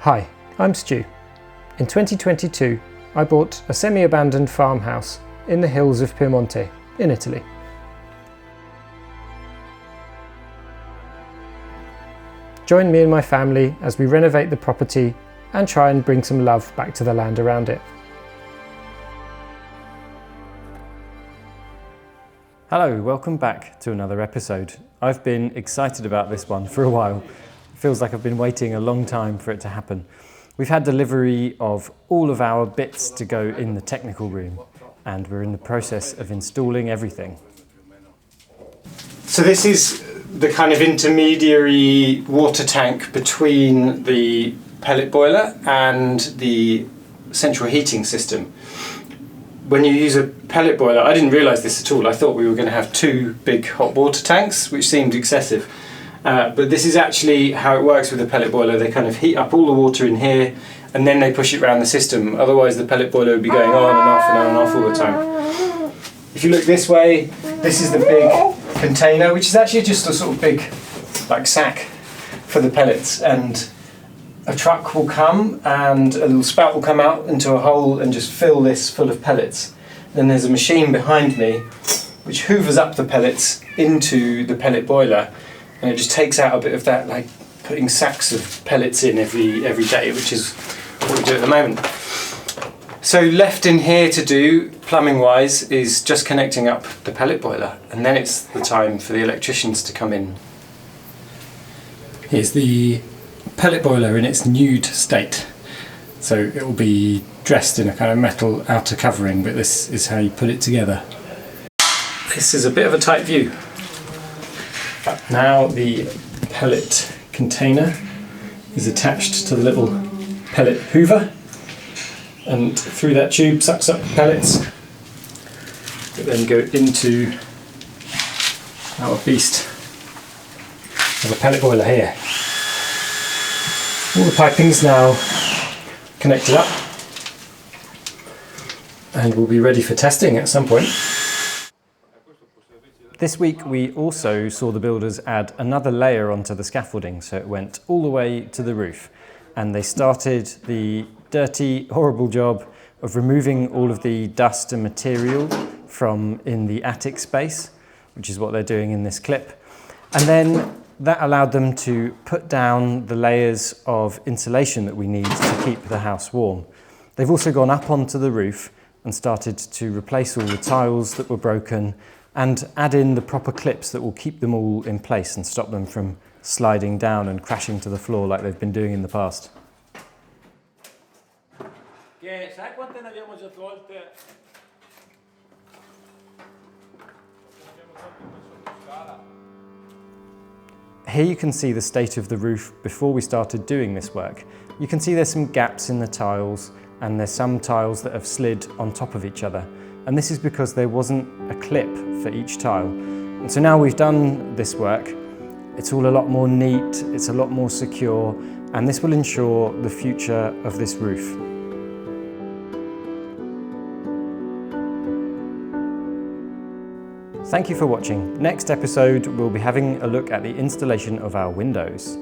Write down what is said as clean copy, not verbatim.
Hi, I'm Stu. In 2022, I bought a semi-abandoned farmhouse in the hills of Piemonte, in Italy. Join me and my family as we renovate the property and try and bring some love back to the land around it. Hello, welcome back to another episode. I've been excited about this one for a while. It feels like I've been waiting a long time for it to happen. We've had delivery of all of our bits to go in the technical room, and we're in the process of installing everything. So this is the kind of intermediary water tank between the pellet boiler and the central heating system. When you use a pellet boiler, I didn't realise this at all. I thought we were going to have two big hot water tanks, which seemed excessive. But this is actually how it works with a pellet boiler. They kind of heat up all the water in here and then they push it around the system. Otherwise the pellet boiler would be going on and off and on and off all the time. If you look this way, this is the big container, which is actually just a sort of big like sack for the pellets, and a truck will come and a little spout will come out into a hole and just fill this full of pellets. Then there's a machine behind me which hoovers up the pellets into the pellet boiler, and it just takes out a bit of that, like putting sacks of pellets in every day, which is what we do at the moment. So left in here to do, plumbing wise, is just connecting up the pellet boiler, and then it's the time for the electricians to come in. Here's the pellet boiler in its nude state. So it will be dressed in a kind of metal outer covering, but this is how you put it together. This is a bit of a tight view. Now the pellet container is attached to the little pellet hoover, and through that tube sucks up the pellets that then go into our beast of a pellet boiler here. All the piping's now connected up and we'll be ready for testing at some point. This week we also saw the builders add another layer onto the scaffolding, so it went all the way to the roof, and they started the dirty, horrible job of removing all of the dust and material from in the attic space, which is what they're doing in this clip. And then that allowed them to put down the layers of insulation that we need to keep the house warm. They've also gone up onto the roof and started to replace all the tiles that were broken and add in the proper clips that will keep them all in place and stop them from sliding down and crashing to the floor like they've been doing in the past. Here you can see the state of the roof before we started doing this work. You can see there's some gaps in the tiles, and there's some tiles that have slid on top of each other. And this is because there wasn't a clip for each tile. And so now we've done this work, it's all a lot more neat, it's a lot more secure, and this will ensure the future of this roof. Thank you for watching. Next episode, we'll be having a look at the installation of our windows.